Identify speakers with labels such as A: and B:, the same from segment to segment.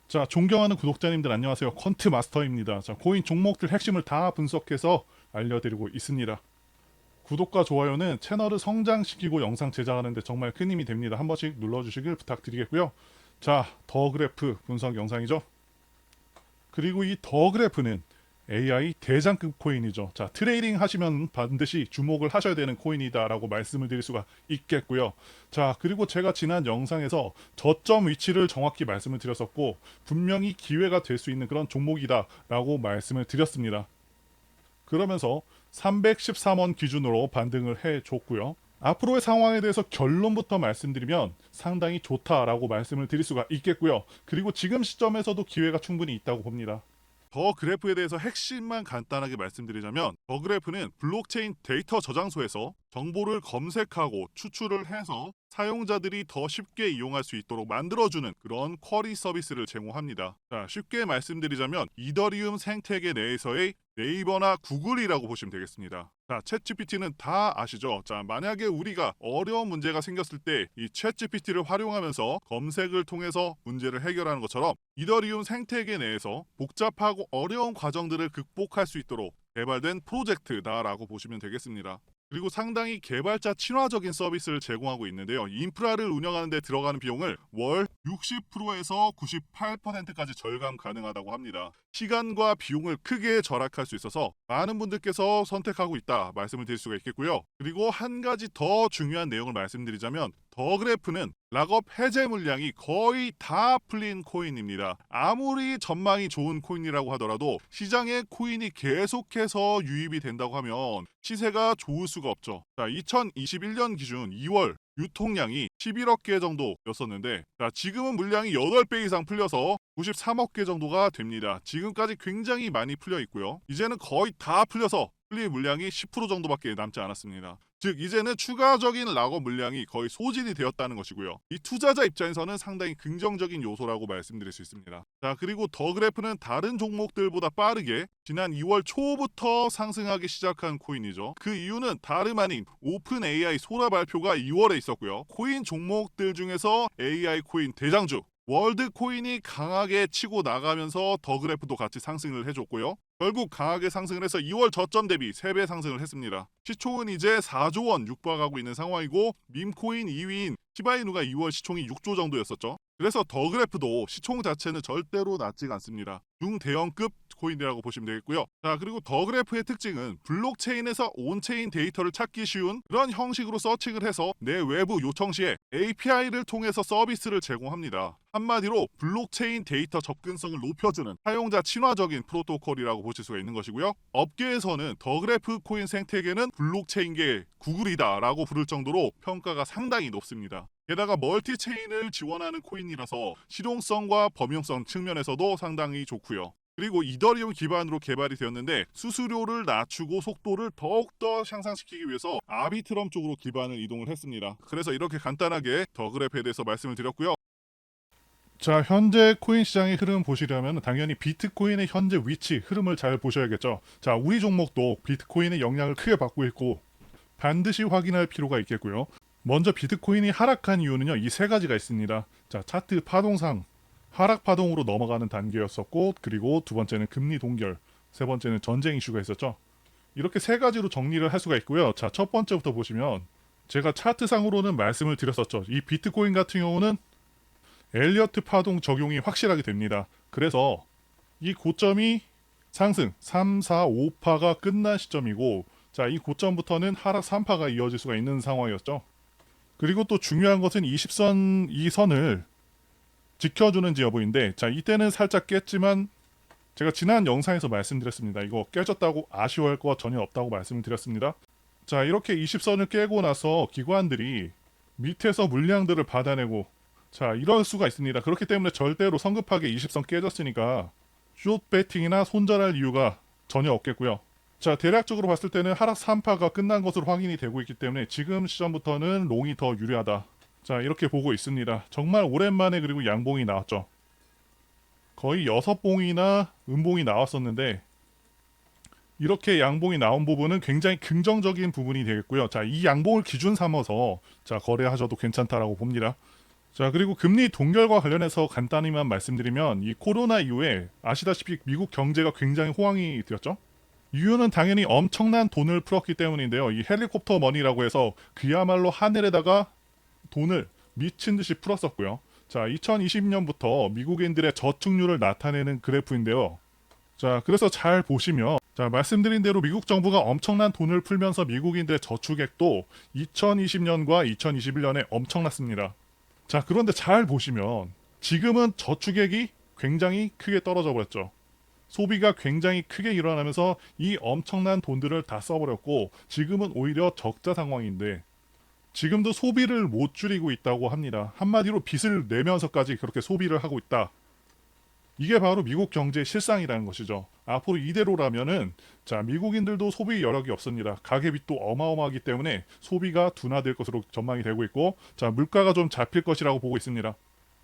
A: 자, 존경하는 구독자님들 안녕하세요. 퀀트 마스터입니다. 자, 코인 종목들 핵심을 다 분석해서 알려드리고 있습니다. 구독과 좋아요는 채널을 성장시키고 영상 제작하는 데 정말 큰 힘이 됩니다. 한 번씩 눌러주시길 부탁드리겠고요. 자, 더 그래프 분석 영상이죠. 그리고 이 더 그래프는 AI 대장급 코인이죠. 자, 트레이딩 하시면 반드시 주목을 하셔야 되는 코인이다라고 말씀을 드릴 수가 있겠고요. 자, 그리고 제가 지난 영상에서 저점 위치를 정확히 말씀을 드렸었고, 분명히 기회가 될 수 있는 그런 종목이다라고 말씀을 드렸습니다. 그러면서 313원 기준으로 반등을 해줬고요. 앞으로의 상황에 대해서 결론부터 말씀드리면 상당히 좋다라고 말씀을 드릴 수가 있겠고요. 그리고 지금 시점에서도 기회가 충분히 있다고 봅니다. 더 그래프에 대해서 핵심만 간단하게 말씀드리자면, 더 그래프는 블록체인 데이터 저장소에서 정보를 검색하고 추출을 해서 사용자들이 더 쉽게 이용할 수 있도록 만들어주는 그런 쿼리 서비스를 제공합니다. 자, 쉽게 말씀드리자면 이더리움 생태계 내에서의 네이버나 구글이라고 보시면 되겠습니다. 자, 챗GPT는 다 아시죠? 자, 만약에 우리가 어려운 문제가 생겼을 때 이 챗GPT를 활용하면서 검색을 통해서 문제를 해결하는 것처럼 이더리움 생태계 내에서 복잡하고 어려운 과정들을 극복할 수 있도록 개발된 프로젝트다라고 보시면 되겠습니다. 그리고 상당히 개발자 친화적인 서비스를 제공하고 있는데요. 인프라를 운영하는 데 들어가는 비용을 월 60%에서 98%까지 절감 가능하다고 합니다. 시간과 비용을 크게 절약할 수 있어서 많은 분들께서 선택하고 있다 말씀을 드릴 수가 있겠고요. 그리고 한 가지 더 중요한 내용을 말씀드리자면, 더 그래프는 락업 해제 물량이 거의 다 풀린 코인입니다. 아무리 전망이 좋은 코인이라고 하더라도 시장에 코인이 계속해서 유입이 된다고 하면 시세가 좋을 수가 없죠. 자, 2021년 기준 2월 유통량이 11억 개 정도였었는데, 자, 지금은 물량이 8배 이상 풀려서 93억 개 정도가 됩니다. 지금까지 굉장히 많이 풀려 있고요. 이제는 거의 다 풀려서 풀릴 물량이 10% 정도밖에 남지 않았습니다. 즉, 이제는 추가적인 락업 물량이 거의 소진이 되었다는 것이고요. 이 투자자 입장에서는 상당히 긍정적인 요소라고 말씀드릴 수 있습니다. 자, 그리고 더 그래프는 다른 종목들보다 빠르게 지난 2월 초부터 상승하기 시작한 코인이죠. 그 이유는 다름 아닌 오픈 AI 소라 발표가 2월에 있었고요. 코인 종목들 중에서 AI 코인 대장주 월드 코인이 강하게 치고 나가면서 더 그래프도 같이 상승을 해줬고요. 결국 강하게 상승을 해서 2월 저점 대비 3배 상승을 했습니다. 시총은 이제 4조 원 육박하고 있는 상황이고, 밈코인 2위인 시바이누가 2월 시총이 6조 정도였었죠. 그래서 더 그래프도 시총 자체는 절대로 낮지가 않습니다. 중대형급 코인이라고 보시면 되겠고요. 자, 그리고 더 그래프의 특징은 블록체인에서 온체인 데이터를 찾기 쉬운 그런 형식으로 서칭을 해서 내 외부 요청 시에 API를 통해서 서비스를 제공합니다. 한마디로 블록체인 데이터 접근성을 높여주는 사용자 친화적인 프로토콜이라고 보실 수가 있는 것이고요. 업계에서는 더 그래프 코인 생태계는 블록체인계 구글이다라고 부를 정도로 평가가 상당히 높습니다. 게다가 멀티체인을 지원하는 코인이라서 실용성과 범용성 측면에서도 상당히 좋고요. 그리고 이더리움 기반으로 개발이 되었는데 수수료를 낮추고 속도를 더욱더 향상시키기 위해서 아비트럼 쪽으로 기반을 이동을 했습니다. 그래서 이렇게 간단하게 더 그래프에 대해서 말씀을 드렸고요. 자, 현재 코인 시장의 흐름 보시려면 당연히 비트코인의 현재 위치, 흐름을 잘 보셔야겠죠. 자, 우리 종목도 비트코인의 영향을 크게 받고 있고 반드시 확인할 필요가 있겠고요. 먼저 비트코인이 하락한 이유는요, 이 세 가지가 있습니다. 자, 차트 파동상 하락 파동으로 넘어가는 단계였었고, 그리고 두 번째는 금리 동결, 세 번째는 전쟁 이슈가 있었죠. 이렇게 세 가지로 정리를 할 수가 있고요. 자, 첫 번째부터 보시면 제가 차트상으로는 말씀을 드렸었죠. 이 비트코인 같은 경우는 엘리어트 파동 적용이 확실하게 됩니다. 그래서 이 고점이 상승 3, 4, 5파가 끝난 시점이고, 자, 이 고점부터는 하락 3파가 이어질 수가 있는 상황이었죠. 그리고 또 중요한 것은 20선 이 선을 지켜주는지 여부인데, 자, 이때는 살짝 깼지만 제가 지난 영상에서 말씀드렸습니다. 이거 깨졌다고 아쉬워할 거 전혀 없다고 말씀을 드렸습니다. 자, 이렇게 20선을 깨고 나서 기관들이 밑에서 물량들을 받아내고, 자, 이럴 수가 있습니다. 그렇기 때문에 절대로 성급하게 20선 깨졌으니까 숏 배팅이나 손절할 이유가 전혀 없겠고요. 자, 대략적으로 봤을 때는 하락 3파가 끝난 것으로 확인이 되고 있기 때문에 지금 시점부터는 롱이 더 유리하다. 자, 이렇게 보고 있습니다. 정말 오랜만에 그리고 양봉이 나왔죠. 거의 6봉이나 음봉이 나왔었는데, 이렇게 양봉이 나온 부분은 굉장히 긍정적인 부분이 되겠고요. 자, 이 양봉을 기준 삼아서 자, 거래하셔도 괜찮다라고 봅니다. 자, 그리고 금리 동결과 관련해서 간단히만 말씀드리면 이 코로나 이후에 아시다시피 미국 경제가 굉장히 호황이 되었죠. 이유는 당연히 엄청난 돈을 풀었기 때문인데요. 이 헬리콥터 머니라고 해서 그야말로 하늘에다가 돈을 미친 듯이 풀었었고요. 자, 2020년부터 미국인들의 저축률을 나타내는 그래프인데요. 자, 그래서 잘 보시면, 자, 말씀드린 대로 미국 정부가 엄청난 돈을 풀면서 미국인들의 저축액도 2020년과 2021년에 엄청났습니다. 자, 그런데 잘 보시면 지금은 저축액이 굉장히 크게 떨어져 버렸죠. 소비가 굉장히 크게 일어나면서 이 엄청난 돈들을 다 써버렸고 지금은 오히려 적자 상황인데 지금도 소비를 못 줄이고 있다고 합니다. 한마디로 빚을 내면서까지 그렇게 소비를 하고 있다. 이게 바로 미국 경제의 실상이라는 것이죠. 앞으로 이대로라면은 자, 미국인들도 소비 여력이 없습니다. 가계빚도 어마어마하기 때문에 소비가 둔화될 것으로 전망이 되고 있고 자, 물가가 좀 잡힐 것이라고 보고 있습니다.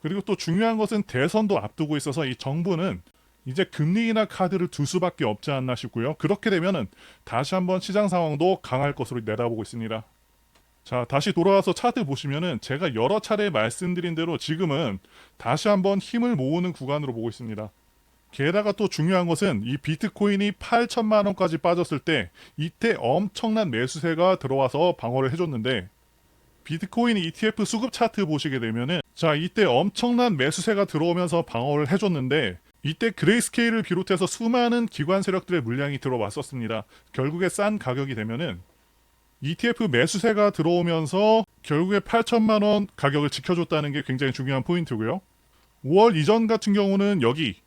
A: 그리고 또 중요한 것은 대선도 앞두고 있어서 이 정부는 이제 금리나 카드를 둘 수밖에 없지 않나 싶고요. 그렇게 되면은 다시 한번 시장 상황도 강할 것으로 내다보고 있습니다. 자, 다시 돌아와서 차트 보시면은 제가 여러 차례 말씀드린 대로 지금은 다시 한번 힘을 모으는 구간으로 보고 있습니다. 게다가 또 중요한 것은 이 비트코인이 8천만 원까지 빠졌을 때 이때 엄청난 매수세가 들어와서 방어를 해줬는데 비트코인 ETF 수급 차트 보시게 되면은 자, 이때 엄청난 매수세가 들어오면서 방어를 해줬는데 이때 그레이스케일을 비롯해서 수많은 기관 세력들의 물량이 들어왔었습니다. 결국에 싼 가격이 되면은 ETF 매수세가 들어오면서 결국에 8천만 원 가격을 지켜줬다는 게 굉장히 중요한 포인트고요. 5월 이전 같은 경우는 여기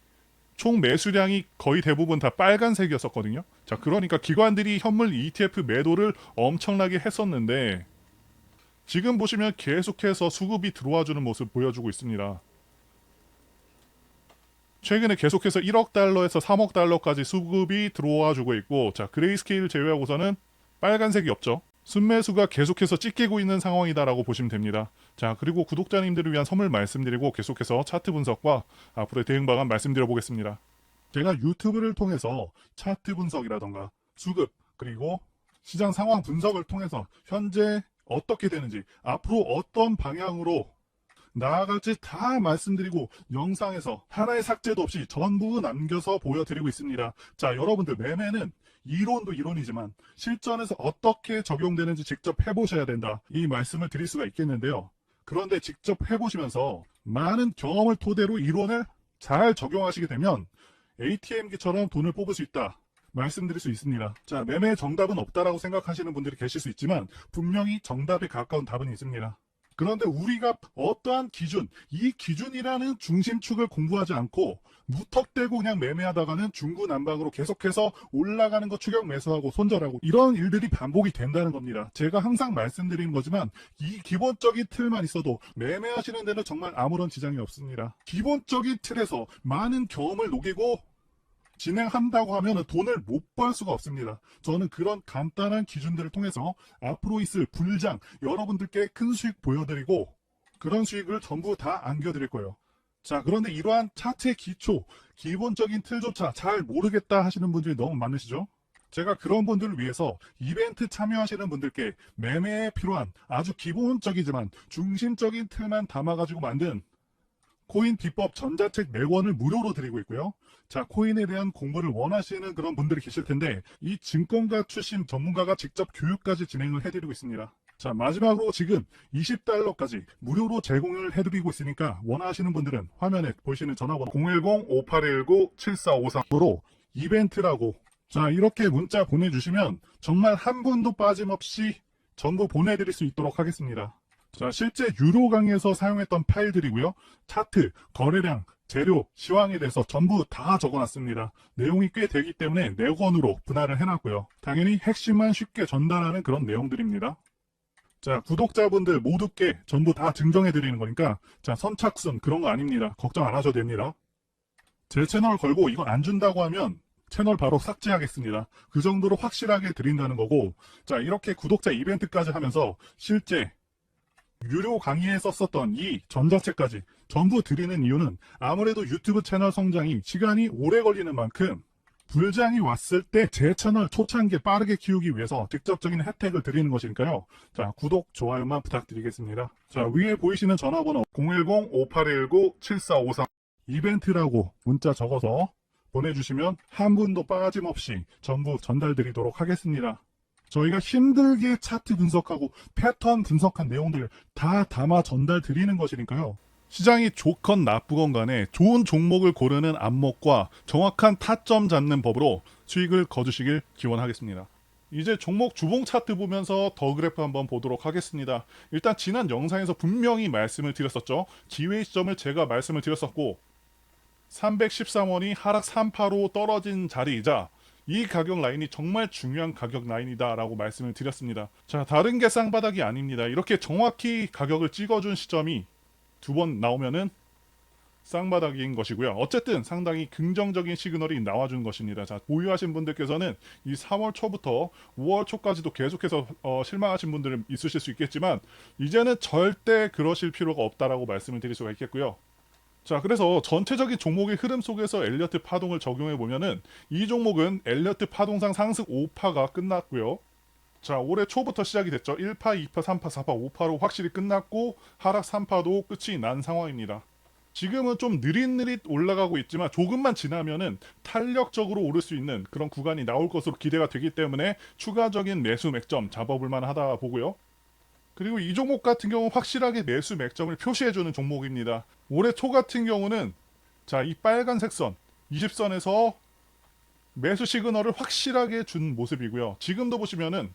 A: 총 매수량이 거의 대부분 다 빨간색이었었거든요. 자, 그러니까 기관들이 현물 ETF 매도를 엄청나게 했었는데 지금 보시면 계속해서 수급이 들어와주는 모습 보여주고 있습니다. 최근에 계속해서 1억 달러에서 3억 달러까지 수급이 들어와주고 있고 자, 그레이스케일 제외하고서는 빨간색이 없죠. 순매수가 계속해서 찢기고 있는 상황이다라고 보시면 됩니다. 자, 그리고 구독자님들을 위한 선물 말씀드리고 계속해서 차트 분석과 앞으로의 대응 방안 말씀드려 보겠습니다. 제가 유튜브를 통해서 차트 분석이라던가 수급 그리고 시장 상황 분석을 통해서 현재 어떻게 되는지 앞으로 어떤 방향으로 나아갈지 다 말씀드리고 영상에서 하나의 삭제도 없이 전부 남겨서 보여드리고 있습니다. 자, 여러분들 매매는 이론도 이론이지만 실전에서 어떻게 적용되는지 직접 해보셔야 된다. 이 말씀을 드릴 수가 있겠는데요. 그런데 직접 해보시면서 많은 경험을 토대로 이론을 잘 적용하시게 되면 ATM기처럼 돈을 뽑을 수 있다. 말씀드릴 수 있습니다. 자, 매매의 정답은 없다라고 생각하시는 분들이 계실 수 있지만 분명히 정답에 가까운 답은 있습니다. 그런데 우리가 어떠한 기준, 이 기준이라는 중심축을 공부하지 않고 무턱대고 그냥 매매하다가는 중구난방으로 계속해서 올라가는 거 추격 매수하고 손절하고 이런 일들이 반복이 된다는 겁니다. 제가 항상 말씀드리는 거지만 이 기본적인 틀만 있어도 매매하시는 데는 정말 아무런 지장이 없습니다. 기본적인 틀에서 많은 경험을 녹이고 진행한다고 하면 돈을 못 벌 수가 없습니다. 저는 그런 간단한 기준들을 통해서 앞으로 있을 불장 여러분들께 큰 수익 보여드리고 그런 수익을 전부 다 안겨드릴 거예요. 자, 그런데 이러한 차트의 기초, 기본적인 틀조차 잘 모르겠다 하시는 분들이 너무 많으시죠? 제가 그런 분들을 위해서 이벤트 참여하시는 분들께 매매에 필요한 아주 기본적이지만 중심적인 틀만 담아가지고 만든 코인 비법 전자책 4권을 무료로 드리고 있고요. 자, 코인에 대한 공부를 원하시는 그런 분들이 계실 텐데 이 증권가 출신 전문가가 직접 교육까지 진행을 해드리고 있습니다. 자, 마지막으로 지금 20달러까지 무료로 제공을 해드리고 있으니까 원하시는 분들은 화면에 보시는 전화번호 010-5819-7453으로 이벤트라고 자, 이렇게 문자 보내주시면 정말 한 분도 빠짐없이 전부 보내드릴 수 있도록 하겠습니다. 자, 실제 유료 강의에서 사용했던 파일들이고요. 차트, 거래량, 재료, 시황에 대해서 전부 다 적어놨습니다. 내용이 꽤 되기 때문에 4권으로 분할을 해놨고요. 당연히 핵심만 쉽게 전달하는 그런 내용들입니다. 자, 구독자분들 모두께 전부 다 증정해드리는 거니까 자, 선착순 그런 거 아닙니다. 걱정 안 하셔도 됩니다. 제 채널 걸고 이거 안 준다고 하면 채널 바로 삭제하겠습니다. 그 정도로 확실하게 드린다는 거고 자, 이렇게 구독자 이벤트까지 하면서 실제 유료 강의에 썼었던 이 전자책까지 전부 드리는 이유는 아무래도 유튜브 채널 성장이 시간이 오래 걸리는 만큼 불장이 왔을 때 제 채널 초창기에 빠르게 키우기 위해서 직접적인 혜택을 드리는 것이니까요. 자, 구독, 좋아요만 부탁드리겠습니다. 자, 위에 보이시는 전화번호 010-5819-7453 이벤트라고 문자 적어서 보내주시면 한 분도 빠짐없이 전부 전달드리도록 하겠습니다. 저희가 힘들게 차트 분석하고 패턴 분석한 내용들을 다 담아 전달드리는 것이니까요. 시장이 좋건 나쁘건 간에 좋은 종목을 고르는 안목과 정확한 타점 잡는 법으로 수익을 거두시길 기원하겠습니다. 이제 종목 주봉 차트 보면서 더 그래프 한번 보도록 하겠습니다. 일단 지난 영상에서 분명히 말씀을 드렸었죠. 기회 시점을 제가 말씀을 드렸었고 313원이 하락 3파로 떨어진 자리이자 이 가격 라인이 정말 중요한 가격 라인이다 라고 말씀을 드렸습니다. 자, 다른 게 쌍바닥이 아닙니다. 이렇게 정확히 가격을 찍어준 시점이 두 번 나오면은 쌍바닥인 것이고요. 어쨌든 상당히 긍정적인 시그널이 나와준 것입니다. 자, 보유하신 분들께서는 이 3월 초부터 5월 초까지도 계속해서 실망하신 분들은 있으실 수 있겠지만 이제는 절대 그러실 필요가 없다라고 말씀을 드릴 수가 있겠고요. 자, 그래서 전체적인 종목의 흐름 속에서 엘리어트 파동을 적용해 보면은 이 종목은 엘리어트 파동상 상승 5파가 끝났고요. 자, 올해 초부터 시작이 됐죠. 1파, 2파, 3파, 4파, 5파로 확실히 끝났고 하락 3파도 끝이 난 상황입니다. 지금은 좀 느릿느릿 올라가고 있지만 조금만 지나면은 탄력적으로 오를 수 있는 그런 구간이 나올 것으로 기대가 되기 때문에 추가적인 매수 맥점 잡아볼 만하다 보고요. 그리고 이 종목 같은 경우는 확실하게 매수 맥점을 표시해주는 종목입니다. 올해 초 같은 경우는 자, 이 빨간색 선 20선에서 매수 시그널을 확실하게 준 모습이고요. 지금도 보시면은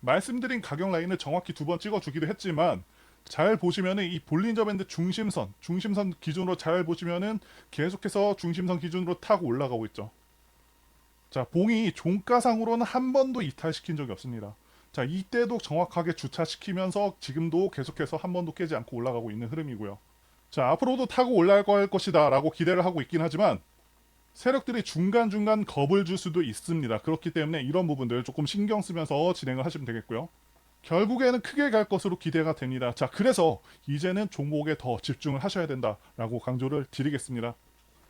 A: 말씀드린 가격 라인을 정확히 두 번 찍어주기도 했지만 잘 보시면은 이 볼린저 밴드 중심선 기준으로 잘 보시면은 계속해서 중심선 기준으로 타고 올라가고 있죠. 자, 봉이 종가상으로는 한 번도 이탈시킨 적이 없습니다. 자, 이때도 정확하게 주차시키면서 지금도 계속해서 한 번도 깨지 않고 올라가고 있는 흐름이고요. 자, 앞으로도 타고 올라갈 것이다 라고 기대를 하고 있긴 하지만 세력들이 중간중간 겁을 줄 수도 있습니다. 그렇기 때문에 이런 부분들 조금 신경 쓰면서 진행을 하시면 되겠고요. 결국에는 크게 갈 것으로 기대가 됩니다. 자, 그래서 이제는 종목에 더 집중을 하셔야 된다라고 강조를 드리겠습니다.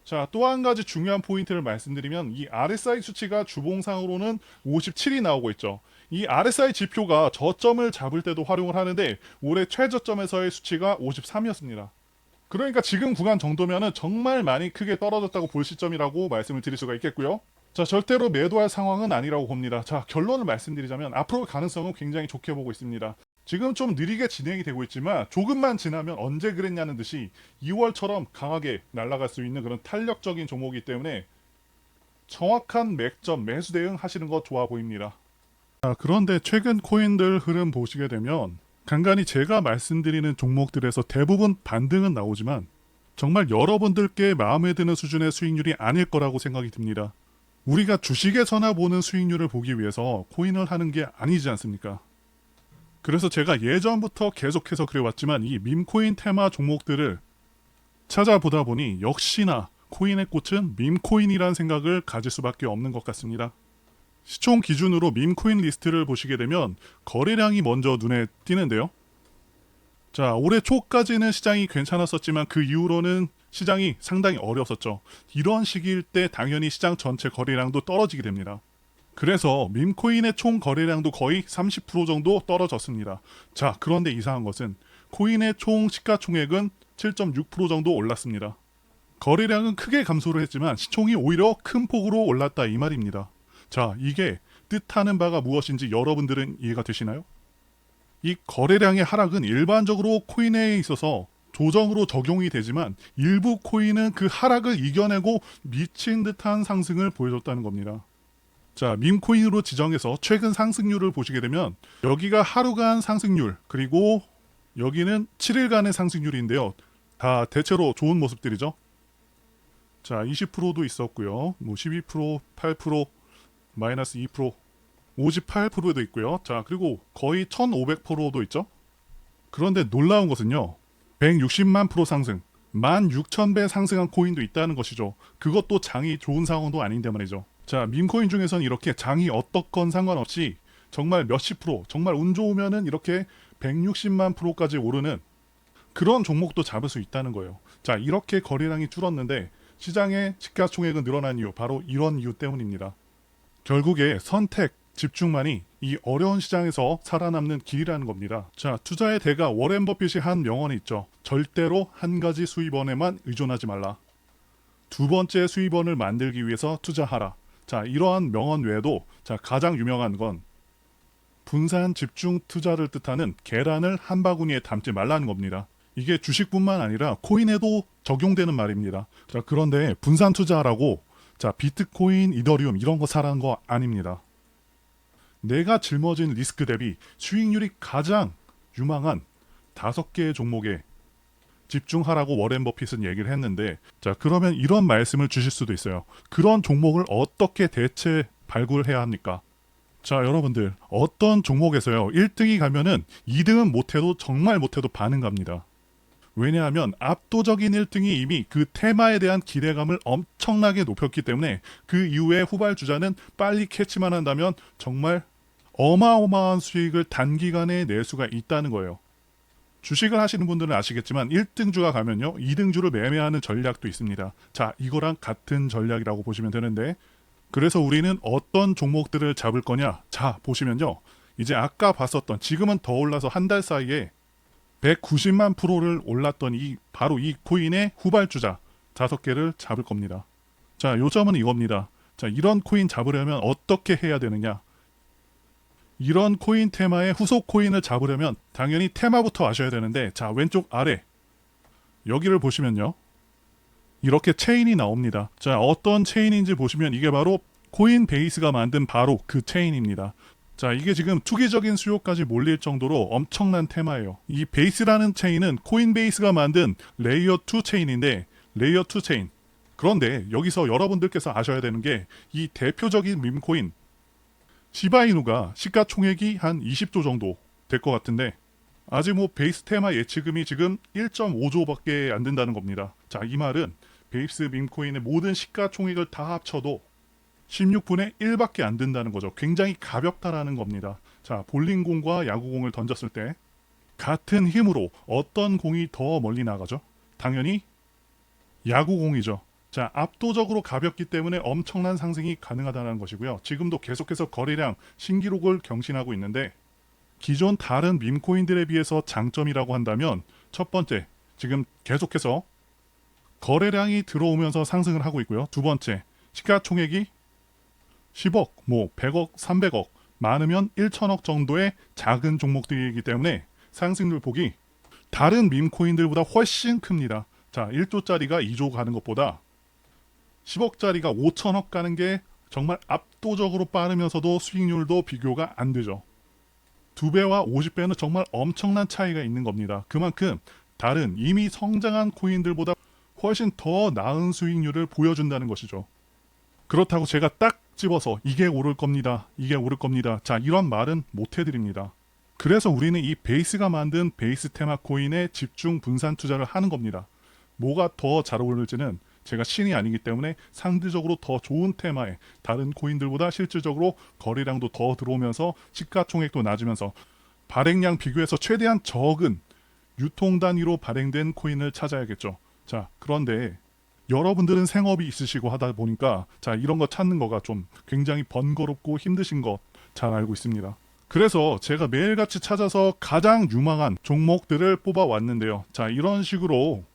A: 자, 또 한 가지 중요한 포인트를 말씀드리면 이 RSI 수치가 주봉상으로는 57이 나오고 있죠. 이 RSI 지표가 저점을 잡을 때도 활용을 하는데 올해 최저점에서의 수치가 53이었습니다. 그러니까 지금 구간 정도면은 정말 많이 크게 떨어졌다고 볼 시점이라고 말씀을 드릴 수가 있겠고요. 자, 절대로 매도할 상황은 아니라고 봅니다. 자, 결론을 말씀드리자면 앞으로 가능성은 굉장히 좋게 보고 있습니다. 지금 좀 느리게 진행이 되고 있지만 조금만 지나면 언제 그랬냐는 듯이 2월처럼 강하게 날아갈 수 있는 그런 탄력적인 종목이기 때문에 정확한 맥점 매수 대응 하시는 거 좋아 보입니다. 자, 그런데 최근 코인들 흐름 보시게 되면 간간히 제가 말씀드리는 종목들에서 대부분 반등은 나오지만 정말 여러분들께 마음에 드는 수준의 수익률이 아닐 거라고 생각이 듭니다. 우리가 주식에서나 보는 수익률을 보기 위해서 코인을 하는 게 아니지 않습니까? 그래서 제가 예전부터 계속해서 그래왔지만 이 밈코인 테마 종목들을 찾아보다 보니 역시나 코인의 꽃은 밈코인이라는 생각을 가질 수밖에 없는 것 같습니다. 시총 기준으로 밈코인 리스트를 보시게 되면 거래량이 먼저 눈에 띄는데요. 자, 올해 초까지는 시장이 괜찮았었지만 그 이후로는 시장이 상당히 어려웠었죠. 이런 시기일 때 당연히 시장 전체 거래량도 떨어지게 됩니다. 그래서 밈코인의 총 거래량도 거의 30% 정도 떨어졌습니다. 자, 그런데 이상한 것은 코인의 총 시가총액은 7.6% 정도 올랐습니다. 거래량은 크게 감소를 했지만 시총이 오히려 큰 폭으로 올랐다 이 말입니다. 자, 이게 뜻하는 바가 무엇인지 여러분들은 이해가 되시나요? 이 거래량의 하락은 일반적으로 코인에 있어서 조정으로 적용이 되지만 일부 코인은 그 하락을 이겨내고 미친 듯한 상승을 보여줬다는 겁니다. 자, 밈코인으로 지정해서 최근 상승률을 보시게 되면 여기가 하루간 상승률 그리고 여기는 7일간의 상승률인데요. 다 대체로 좋은 모습들이죠. 자, 20%도 있었고요. 뭐 12%, 8%, 마이너스 2%, 58%도 있고요. 자, 그리고 거의 1500%도 있죠. 그런데 놀라운 것은요. 160만 프로 상승, 16,000배 상승한 코인도 있다는 것이죠. 그것도 장이 좋은 상황도 아닌데 말이죠. 자, 밈코인 중에서는 이렇게 장이 어떻건 상관없이 정말 몇십 프로, 정말 운 좋으면은 이렇게 160만 프로까지 오르는 그런 종목도 잡을 수 있다는 거예요. 자, 이렇게 거래량이 줄었는데 시장의 시가총액은 늘어난 이유, 바로 이런 이유 때문입니다. 결국에 선택, 집중만이 이 어려운 시장에서 살아남는 길이라는 겁니다. 자, 투자의 대가 워렌 버핏이 한 명언이 있죠. 절대로 한 가지 수입원에만 의존하지 말라. 두 번째 수입원을 만들기 위해서 투자하라. 자, 이러한 명언 외에도 가장 유명한 건 분산 집중 투자를 뜻하는 계란을 한 바구니에 담지 말라는 겁니다. 이게 주식뿐만 아니라 코인에도 적용되는 말입니다. 자, 그런데 분산 투자라고 비트코인, 이더리움 이런 거 사라는 거 아닙니다. 내가 짊어진 리스크 대비 수익률이 가장 유망한 5개의 종목에 집중하라고 워렌 버핏은 얘기를 했는데, 자, 그러면 이런 말씀을 주실 수도 있어요. 그런 종목을 어떻게 대체 발굴해야 합니까? 자, 여러분들, 어떤 종목에서요 1등이 가면은 2등은 못해도 정말 못해도 반응 갑니다. 왜냐하면 압도적인 1등이 이미 그 테마에 대한 기대감을 엄청나게 높였기 때문에 그 이후에 후발주자는 빨리 캐치만 한다면 정말 어마어마한 수익을 단기간에 낼 수가 있다는 거예요. 주식을 하시는 분들은 아시겠지만 1등주가 가면요 2등주를 매매하는 전략도 있습니다. 자, 이거랑 같은 전략이라고 보시면 되는데, 그래서 우리는 어떤 종목들을 잡을 거냐? 자, 보시면요 이제 아까 봤었던, 지금은 더 올라서 한 달 사이에 190만 프로를 올랐던 바로 이 코인의 후발주자 5개를 잡을 겁니다. 자, 요점은 이겁니다. 자, 이런 코인 잡으려면 어떻게 해야 되느냐? 이런 코인 테마의 후속 코인을 잡으려면 당연히 테마부터 아셔야 되는데, 자, 왼쪽 아래 여기를 보시면요 이렇게 체인이 나옵니다. 자, 어떤 체인인지 보시면 이게 바로 코인베이스가 만든 바로 그 체인입니다. 자, 이게 지금 투기적인 수요까지 몰릴 정도로 엄청난 테마예요. 이 베이스라는 체인은 코인베이스가 만든 레이어 2 체인인데, 레이어 2 체인. 그런데 여기서 여러분들께서 아셔야 되는 게, 이 대표적인 밈코인 시바이누가 시가총액이 한 20조 정도 될 것 같은데, 아직 베이스 테마 예치금이 지금 1.5조밖에 안 된다는 겁니다. 자, 이 말은 베이스 밈코인의 모든 시가총액을 다 합쳐도 16분의 1밖에 안 된다는 거죠. 굉장히 가볍다라는 겁니다. 자, 볼링공과 야구공을 던졌을 때 같은 힘으로 어떤 공이 더 멀리 나가죠? 당연히 야구공이죠. 자, 압도적으로 가볍기 때문에 엄청난 상승이 가능하다는 것이고요. 지금도 계속해서 거래량 신기록을 경신하고 있는데, 기존 다른 밈코인들에 비해서 장점이라고 한다면, 첫 번째, 지금 계속해서 거래량이 들어오면서 상승을 하고 있고요. 두 번째, 시가총액이 10억, 100억, 300억, 많으면 1천억 정도의 작은 종목들이기 때문에 상승률 폭이 다른 밈코인들보다 훨씬 큽니다. 자, 1조짜리가 2조 가는 것보다 10억짜리가 5천억 가는 게 정말 압도적으로 빠르면서도 수익률도 비교가 안 되죠. 2배와 50배는 정말 엄청난 차이가 있는 겁니다. 그만큼 다른 이미 성장한 코인들보다 훨씬 더 나은 수익률을 보여준다는 것이죠. 그렇다고 제가 딱 집어서 이게 오를 겁니다, 이게 오를 겁니다, 자, 이런 말은 못 해드립니다. 그래서 우리는 이 베이스가 만든 베이스 테마 코인에 집중 분산 투자를 하는 겁니다. 뭐가 더 잘 어울릴지는 제가 신이 아니기 때문에 상대적으로 더 좋은 테마에 다른 코인들보다 실질적으로 거래량도 더 들어오면서 시가총액도 낮으면서 발행량 비교해서 최대한 적은 유통 단위로 발행된 코인을 찾아야겠죠. 자, 그런데 여러분들은 생업이 있으시고 하다 보니까 자, 이런 거 찾는 거가 좀 굉장히 번거롭고 힘드신 거 잘 알고 있습니다. 그래서 제가 매일같이 찾아서 가장 유망한 종목들을 뽑아왔는데요. 자, 이런 식으로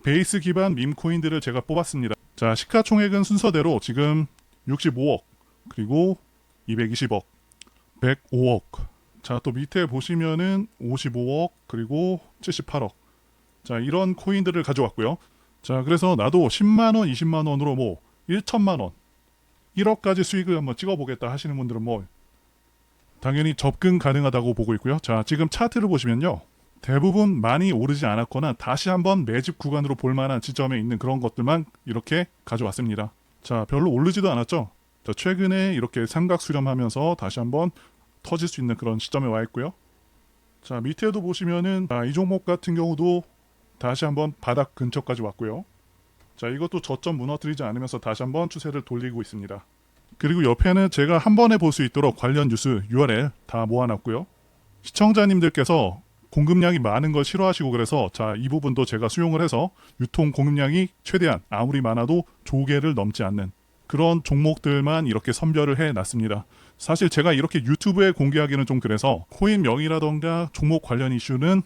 A: 베이스 기반 밈코인들을 제가 뽑았습니다. 자, 시가총액은 순서대로 지금 65억, 그리고 220억, 105억. 자, 또 밑에 보시면은 55억, 그리고 78억. 자, 이런 코인들을 가져왔고요. 자, 그래서 나도 10만원, 20만원으로 1천만원, 1억까지 수익을 한번 찍어보겠다 하시는 분들은 당연히 접근 가능하다고 보고 있고요. 자, 지금 차트를 보시면요, 대부분 많이 오르지 않았거나 다시 한번 매집 구간으로 볼만한 지점에 있는 그런 것들만 이렇게 가져왔습니다. 자, 별로 오르지도 않았죠. 자, 최근에 이렇게 삼각 수렴하면서 다시 한번 터질 수 있는 그런 시점에 와 있고요. 자, 밑에도 보시면은 이 종목 같은 경우도 다시 한번 바닥 근처까지 왔고요. 자, 이것도 저점 무너뜨리지 않으면서 다시 한번 추세를 돌리고 있습니다. 그리고 옆에는 제가 한 번에 볼 수 있도록 관련 뉴스 URL 다 모아놨고요. 시청자님들께서 공급량이 많은 걸 싫어하시고 그래서 자, 이 부분도 제가 수용을 해서 유통 공급량이 최대한 아무리 많아도 조개를 넘지 않는 그런 종목들만 이렇게 선별을 해놨습니다. 사실 제가 이렇게 유튜브에 공개하기는 좀 그래서 코인 명의라던가 종목 관련 이슈는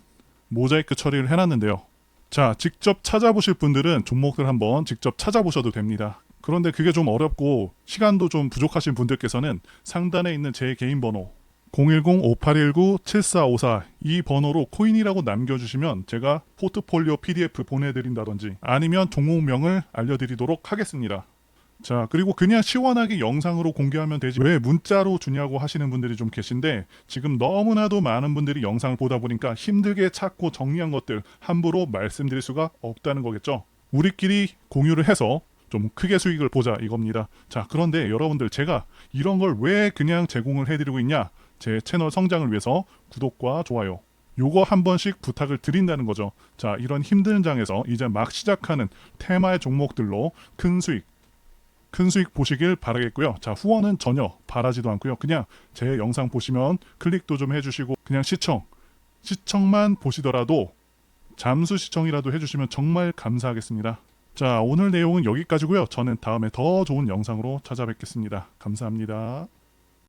A: 모자이크 처리를 해놨는데요. 자, 직접 찾아보실 분들은 종목들 한번 직접 찾아보셔도 됩니다. 그런데 그게 좀 어렵고 시간도 좀 부족하신 분들께서는 상단에 있는 제 개인 번호 010-5819-7454 이 번호로 코인이라고 남겨주시면 제가 포트폴리오 PDF 보내드린다든지 아니면 종목명을 알려드리도록 하겠습니다. 자, 그리고 그냥 시원하게 영상으로 공개하면 되지 왜 문자로 주냐고 하시는 분들이 좀 계신데 지금 너무나도 많은 분들이 영상을 보다 보니까 힘들게 찾고 정리한 것들 함부로 말씀드릴 수가 없다는 거겠죠. 우리끼리 공유를 해서 좀 크게 수익을 보자 이겁니다. 자, 그런데 여러분들 제가 이런 걸 왜 그냥 제공을 해드리고 있냐? 제 채널 성장을 위해서 구독과 좋아요 요거 한 번씩 부탁을 드린다는 거죠. 자, 이런 힘든 장에서 이제 막 시작하는 테마의 종목들로 큰 수익 보시길 바라겠고요. 자, 후원은 전혀 바라지도 않고요. 그냥 제 영상 보시면 클릭도 좀 해주시고 그냥 시청만 보시더라도 잠수 시청이라도 해주시면 정말 감사하겠습니다. 자, 오늘 내용은 여기까지고요. 저는 다음에 더 좋은 영상으로 찾아뵙겠습니다. 감사합니다.